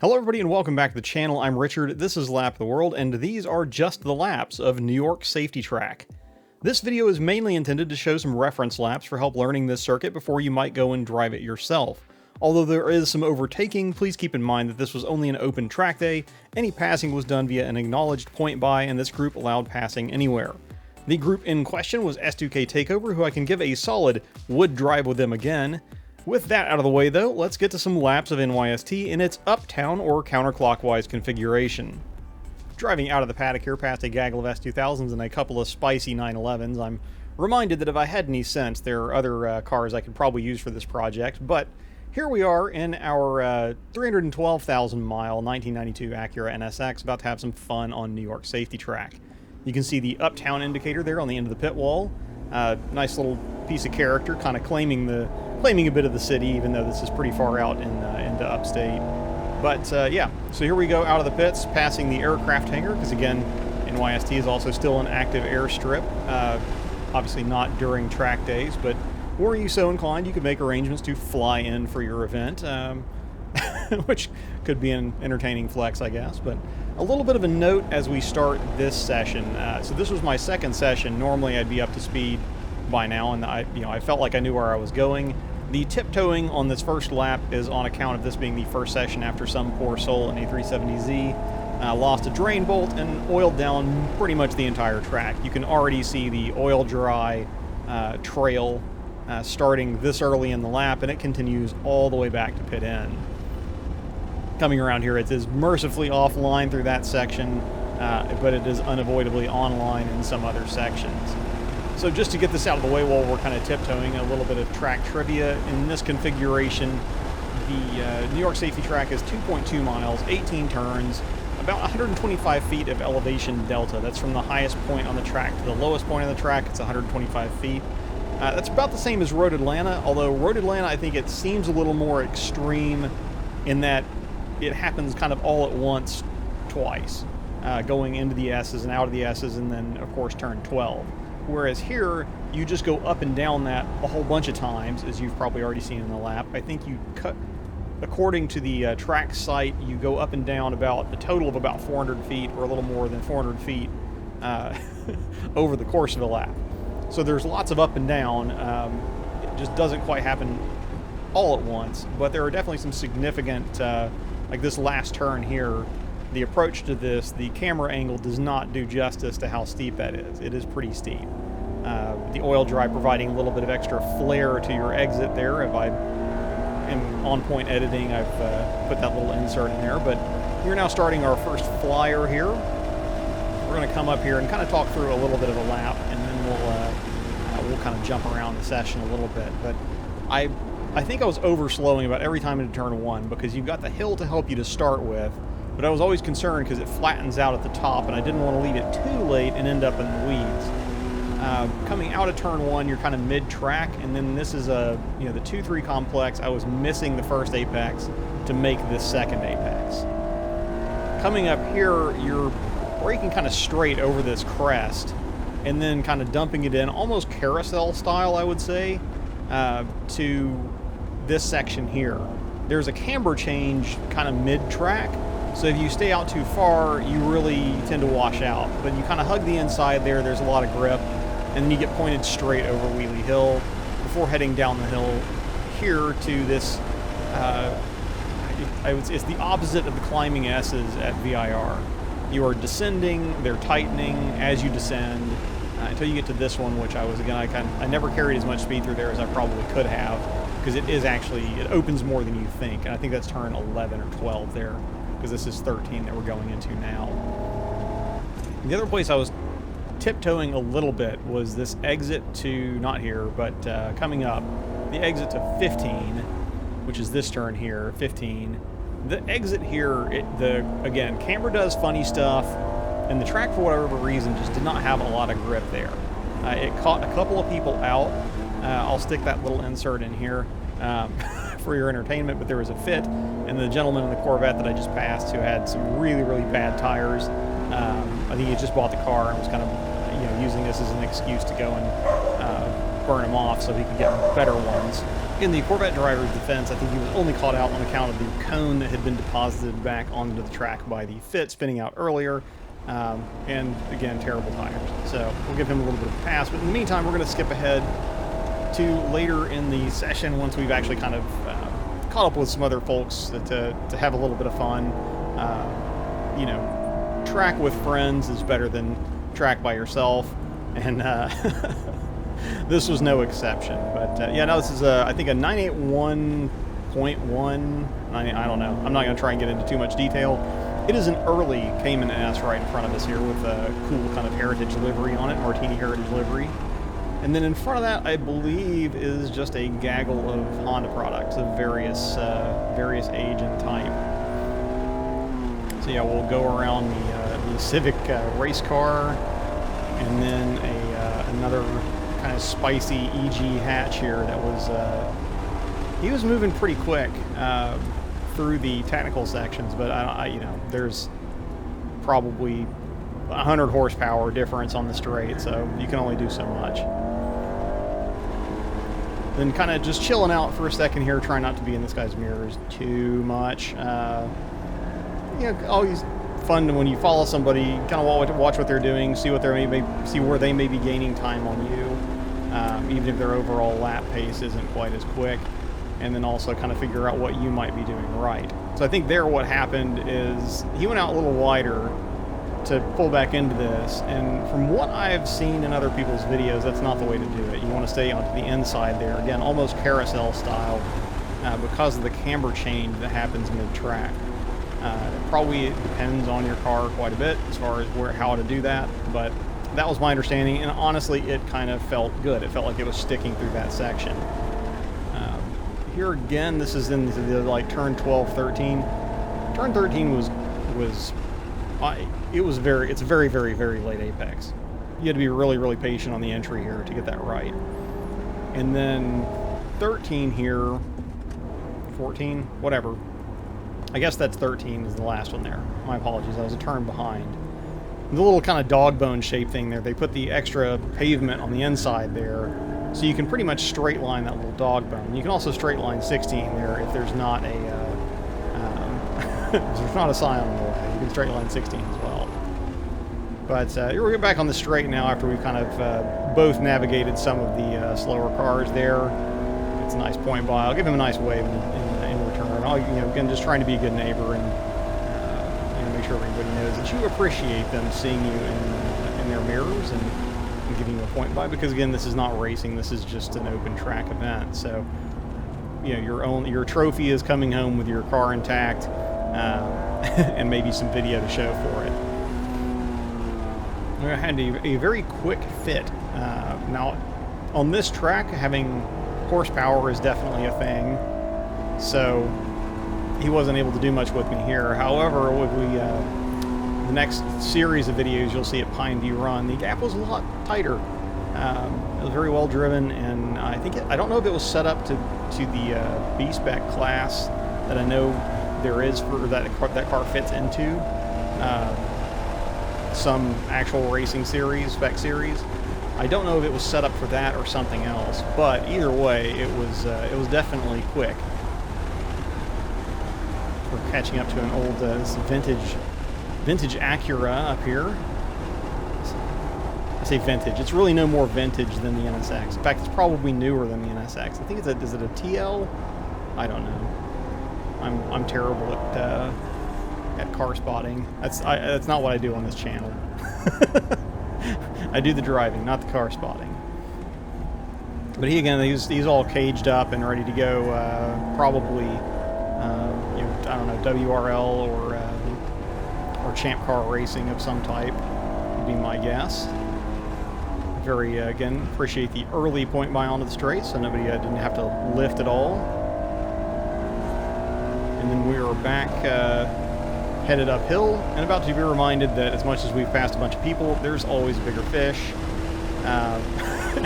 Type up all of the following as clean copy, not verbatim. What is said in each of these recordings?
Hello everybody and welcome back to the channel. I'm Richard, this is Lap of the World, and these are just the laps of New York Safety Track. This video is mainly intended to show some reference laps for help learning this circuit before you might go and drive it yourself. Although there is some overtaking, please keep in mind that this was only an open track day, any passing was done via an acknowledged point by, and this group allowed passing anywhere. The group in question was S2K Takeover, who I can give a solid would drive with them again. With that out of the way though, let's get to some laps of NYST in its uptown or counterclockwise configuration. Driving out of the paddock here past a gaggle of S2000s and a couple of spicy 911s, I'm reminded that if I had any sense, there are other cars I could probably use for this project, but here we are in our 312,000 mile 1992 Acura NSX, about to have some fun on New York Safety Track. You can see the uptown indicator there on the end of the pit wall. Nice little piece of character, kind of claiming a bit of the city, even though this is pretty far out into upstate. But yeah, so here we go out of the pits, passing the aircraft hangar, because again, NYST is also still an active airstrip. Obviously not during track days, but were you so inclined, you could make arrangements to fly in for your event, which could be an entertaining flex, I guess. But a little bit of a note as we start this session. So this was my second session. Normally I'd be up to speed by now, and I felt like I knew where I was going. The tiptoeing on this first lap is on account of this being the first session after some poor soul in a 370Z lost a drain bolt and oiled down pretty much the entire track. You can already see the oil dry trail starting this early in the lap, and it continues all the way back to pit end. Coming around here, it is mercifully offline through that section, but it is unavoidably online in some other sections. So just to get this out of the way while we're kind of tiptoeing, a little bit of track trivia. In this configuration, the New York Safety Track is 2.2 miles, 18 turns, about 125 feet of elevation delta. That's from the highest point on the track to the lowest point on the track. It's 125 feet. That's about the same as Road Atlanta, although Road Atlanta, I think it seems a little more extreme in that it happens kind of all at once twice, going into the S's and out of the S's, and then, of course, turn 12. Whereas here, you just go up and down that a whole bunch of times, as you've probably already seen in the lap. I think you cut, according to the track site, you go up and down about a total of about 400 feet, or a little more than 400 feet, over the course of a lap. So there's lots of up and down. It just doesn't quite happen all at once, but there are definitely some significant, like this last turn here, the approach to this, the camera angle does not do justice to how steep that is. It is pretty steep. The oil dry providing a little bit of extra flair to your exit there. If I am on point editing, I've put that little insert in there. But we're now starting our first flyer here. We're going to come up here and kind of talk through a little bit of a lap, and then we'll kind of jump around the session a little bit. But I think I was overslowing about every time into turn one, because you've got the hill to help you to start with. But I was always concerned because it flattens out at the top, and I didn't want to leave it too late and end up in the weeds. Coming out of turn one, you're kind of mid-track, and then this is the 2-3 complex. I was missing the first apex to make this second apex. Coming up here, you're braking kind of straight over this crest, and then kind of dumping it in, almost carousel style, I would say, to this section here. There's a camber change kind of mid-track. So if you stay out too far, you really tend to wash out. But you kind of hug the inside there, there's a lot of grip, and then you get pointed straight over Wheelie Hill before heading down the hill here to this, it's the opposite of the climbing S's at VIR. You are descending, they're tightening as you descend, until you get to this one, which I never carried as much speed through there as I probably could have, because it opens more than you think, and I think that's turn 11 or 12 there, because this is 13 that we're going into now. The other place I was tiptoeing a little bit was this exit to, not here, but coming up, the exit to 15, which is this turn here, 15. The exit here, again, camber does funny stuff, and the track, for whatever reason, just did not have a lot of grip there. It caught a couple of people out. I'll stick that little insert in here for your entertainment, but there was a fit, and the gentleman in the Corvette that I just passed, who had some really, really bad tires, I think he had just bought the car and was kind of using this as an excuse to go and burn him off so he could get better ones. In the Corvette driver's defense, I think he was only caught out on account of the cone that had been deposited back onto the track by the fit spinning out earlier. And again, terrible tires. So we'll give him a little bit of a pass. But in the meantime, we're going to skip ahead to later in the session once we've actually kind of caught up with some other folks to have a little bit of fun. You know, track with friends is better than track by yourself. And this was no exception. But yeah, no, this is, I think, a 981.1. I don't know. I'm not going to try and get into too much detail. It is an early Cayman S right in front of us here with a cool kind of heritage livery on it, Martini heritage livery. And then in front of that, I believe, is just a gaggle of Honda products of various age and type. So yeah, we'll go around the Civic race car, and then another kind of spicy EG hatch here that was he was moving pretty quick through the technical sections, but you know, there's probably 100 horsepower difference on the straight, so you can only do so much. Then kind of just chilling out for a second here, trying not to be in this guy's mirrors too much. You know, always fun when you follow somebody, kind of watch what they're doing, see what see where they may be gaining time on you, even if their overall lap pace isn't quite as quick. And then also kind of figure out what you might be doing right. So I think there what happened is he went out a little wider to pull back into this, and from what I've seen in other people's videos, that's not the way to do it. You want to stay onto the inside there, again, almost carousel style, because of the camber change that happens mid-track. It probably depends on your car quite a bit as far as how to do that, but that was my understanding, and honestly, it kind of felt good. It felt like it was sticking through that section. Here again, this is in the like turn 12, 13. Turn 13 it's a very, very, very late apex. You had to be really, really patient on the entry here to get that right. And then 13 here, 14, whatever. I guess that's 13 is the last one there. My apologies, I was a turn behind. The little kind of dog bone shaped thing there, they put the extra pavement on the inside there, so you can pretty much straight line that little dog bone. You can also straight line 16 there if there's not a if there's not a sign on the way. You can straight line 16 as well. But we're back on the straight now after we've kind of both navigated some of the slower cars there. It's a nice point by. I'll give him a nice wave in return. Again, just trying to be a good neighbor and make sure everybody knows that you appreciate them seeing you in their mirrors and giving you a point by, because again, this is not racing, this is just an open track event. So you know, your trophy is coming home with your car intact, and maybe some video to show for it. I had a very quick fit. Now on this track, having horsepower is definitely a thing, so he wasn't able to do much with me here. However, with the next series of videos you'll see at Pine View Run, the gap was a lot tighter. It was very well driven, and I don't know if it was set up to the B-Spec class that I know there is for that car fits into some actual racing series, spec series. I don't know if it was set up for that or something else, but either way, it was definitely quick. We're catching up to an old vintage Acura up here. I say vintage. It's really no more vintage than the NSX. In fact, it's probably newer than the NSX. I think is it a TL? I don't know. I'm terrible at car spotting. That's not what I do on this channel. I do the driving, not the car spotting. But he's all caged up and ready to go. Probably, I don't know, WRL or Champ Car racing of some type would be my guess. Very again, appreciate the early point by onto the straight, so nobody didn't have to lift at all. And then we are back headed uphill and about to be reminded that as much as we've passed a bunch of people, there's always a bigger fish.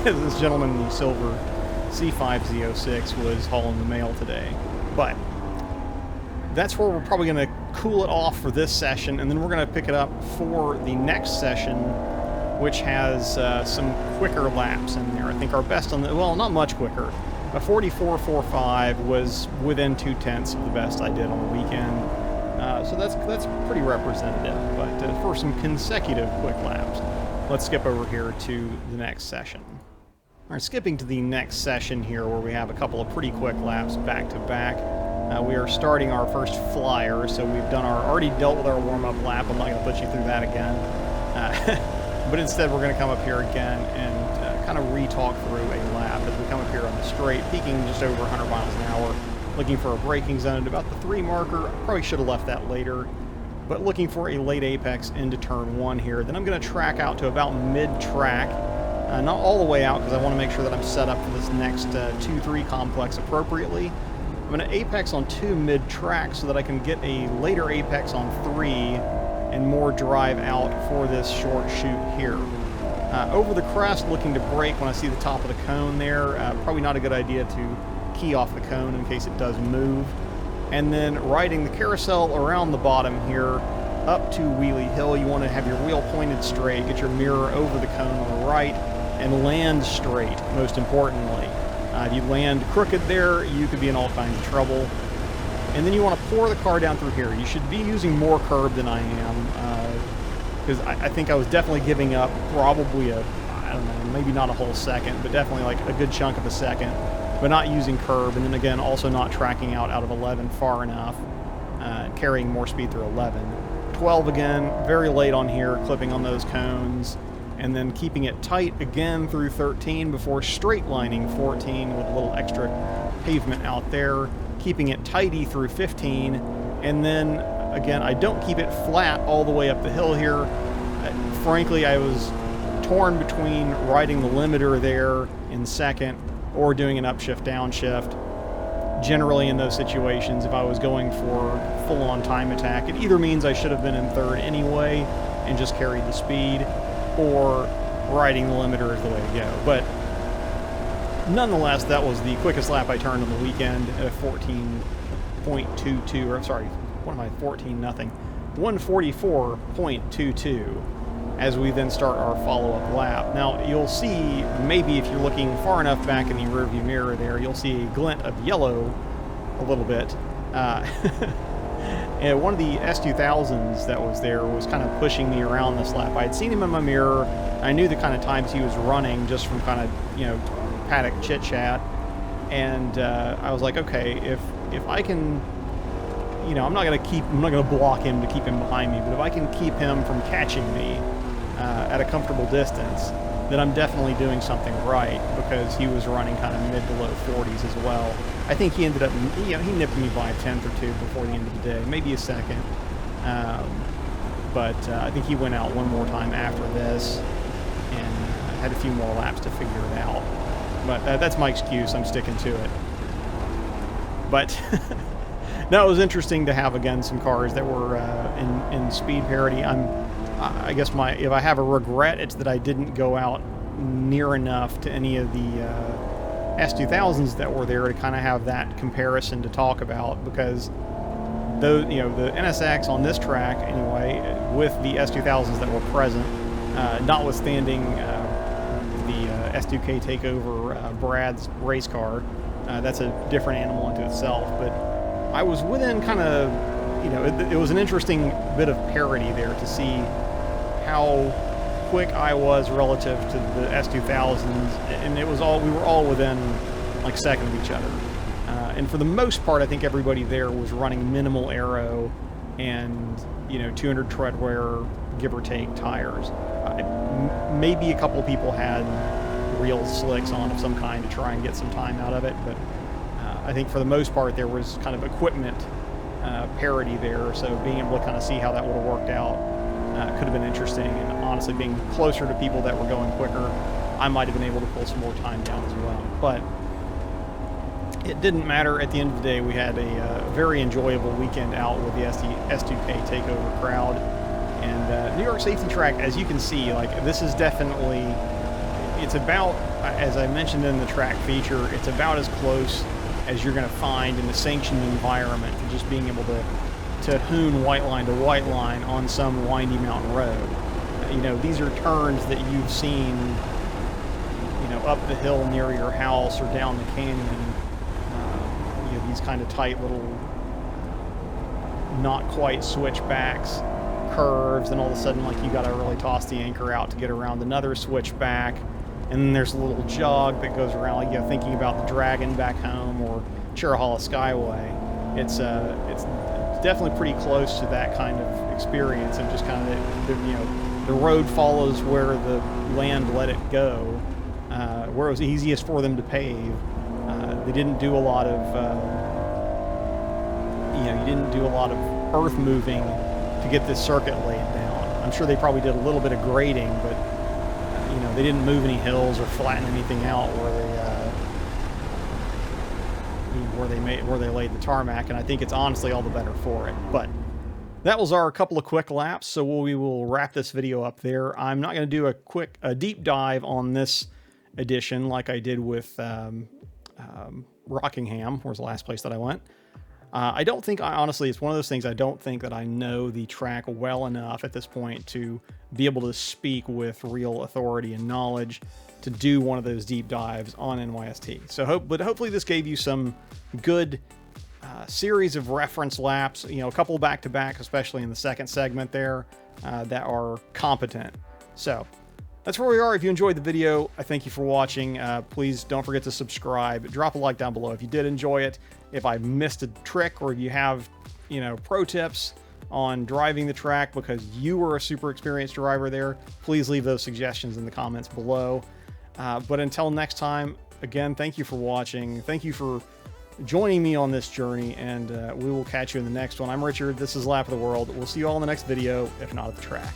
This gentleman in the silver C5Z06 was hauling the mail today. But that's where we're probably going to cool it off for this session, and then we're going to pick it up for the next session which has some quicker laps in there. I think our best on the, well, not much quicker. A 44.45 was within 0.2 of the best I did on the weekend. So that's pretty representative. But for some consecutive quick laps, let's skip over here to the next session. All right, skipping to the next session here, where we have a couple of pretty quick laps back to back. We are starting our first flyer, so we've done already dealt with our warm-up lap. I'm not going to put you through that again. But instead, we're going to come up here again and kind of re-talk through a lap as we come up here on the straight, peaking just over 100 miles an hour, looking for a braking zone at about the 3 marker. Probably should have left that later, but looking for a late apex into turn 1 here. Then I'm going to track out to about mid-track. Not all the way out, because I want to make sure that I'm set up for this next 2-3 complex appropriately. I'm going to apex on 2 mid-track so that I can get a later apex on 3 and more drive out for this short shoot here. Over the crest, looking to brake when I see the top of the cone there. Probably not a good idea to key off the cone in case it does move. And then riding the carousel around the bottom here up to Wheelie Hill. You want to have your wheel pointed straight, get your mirror over the cone on the right, and land straight, most importantly. If you land crooked there, you could be in all kinds of trouble. And then you want to pour the car down through here. You should be using more curb than I am, because I think I was definitely giving up probably I don't know, maybe not a whole second, but definitely like a good chunk of a second, but not using curb, and then again, also not tracking out of 11 far enough, carrying more speed through 11. 12 again, very late on here, clipping on those cones, and then keeping it tight again through 13 before straight lining 14 with a little extra pavement out there, keeping it tighty through 15, and then again, I don't keep it flat all the way up the hill here. Frankly, I was torn between riding the limiter there in second or doing an upshift downshift. Generally in those situations, if I was going for full-on time attack, it either means I should have been in third anyway and just carried the speed, or riding the limiter is the way to go. But nonetheless, that was the quickest lap I turned on the weekend at a 14.22, or sorry, what am I, 14 nothing, 144.22, as we then start our follow-up lap. Now, you'll see, maybe if you're looking far enough back in the rearview mirror there, you'll see a glint of yellow a little bit. And one of the S2000s that was there was kind of pushing me around this lap. I had seen him in my mirror. I knew the kind of times he was running just from kind of, paddock chit-chat. And I was like, okay, if I can, I'm not going to block him to keep him behind me, but if I can keep him from catching me at a comfortable distance, then I'm definitely doing something right, because he was running kind of mid to low 40s as well. I think he ended up, he nipped me by a 10th or 2 before the end of the day, maybe a second. But I think he went out one more time after this and had a few more laps to figure it out. But that's my excuse. I'm sticking to it. But no, it was interesting to have, again, some cars that were in speed parity. I guess if I have a regret, it's that I didn't go out near enough to any of the S2000s that were there to kind of have that comparison to talk about, because the NSX on this track anyway, with the S2000s that were present, notwithstanding the S2K takeover Brad's race car, that's a different animal unto itself, but I was within kind of, it was an interesting bit of parity there to see how quick I was relative to the S2000s, and we were all within like a second of each other. And for the most part, I think everybody there was running minimal aero and 200 tread wear, give or take, tires. Maybe a couple of people had real slicks on of some kind to try and get some time out of it, but I think for the most part there was kind of equipment parity there, so being able to kind of see how that would have worked out could have been interesting. And honestly, being closer to people that were going quicker, I might have been able to pull some more time down as well. But it didn't matter. At the end of the day, we had a very enjoyable weekend out with the S2K takeover crowd. And New York Safety Track, as you can see, this is definitely, it's about, as I mentioned in the track feature, it's about as close as you're going to find in the sanctioned environment to just being able to hoon white line to white line on some windy mountain road. you know, these are turns that you've seen, you know, up the hill near your house or down the canyon. You know, these kind of tight little, not quite switchbacks, curves, and all of a sudden, like, you got to really toss the anchor out to get around another switchback. And then there's a little jog that goes around, like, you know, thinking about the Dragon back home or Cherahalla Skyway. It's definitely pretty close to that kind of experience, and just kind of, you know, the road follows where the land let it go, where it was easiest for them to pave. They didn't do a lot of, you know, you didn't do a lot of earth moving to get this circuit laid down. I'm sure they probably did a little bit of grading, but you know, they didn't move any hills or flatten anything out where they laid the tarmac, and I think it's honestly all the better for it. But that was our couple of quick laps, so we will wrap this video up there. I'm not going to do a deep dive on this edition like I did with Rockingham, was the last place that I went. I don't think, honestly, it's one of those things, I don't think that I know the track well enough at this point to be able to speak with real authority and knowledge to do one of those deep dives on NYST. So but hopefully this gave you some good series of reference laps, you know, a couple back-to-back, especially in the second segment there, that are competent. So that's where we are. If you enjoyed the video, I thank you for watching. Please don't forget to subscribe. Drop a like down below if you did enjoy it. If I missed a trick, or if you have, you know, pro tips on driving the track because you were a super experienced driver there, please leave those suggestions in the comments below. But until next time, again, thank you for watching. Thank you for joining me on this journey, and we will catch you in the next one. I'm Richard. This is Lap of the World. We'll see you all in the next video, if not at the track.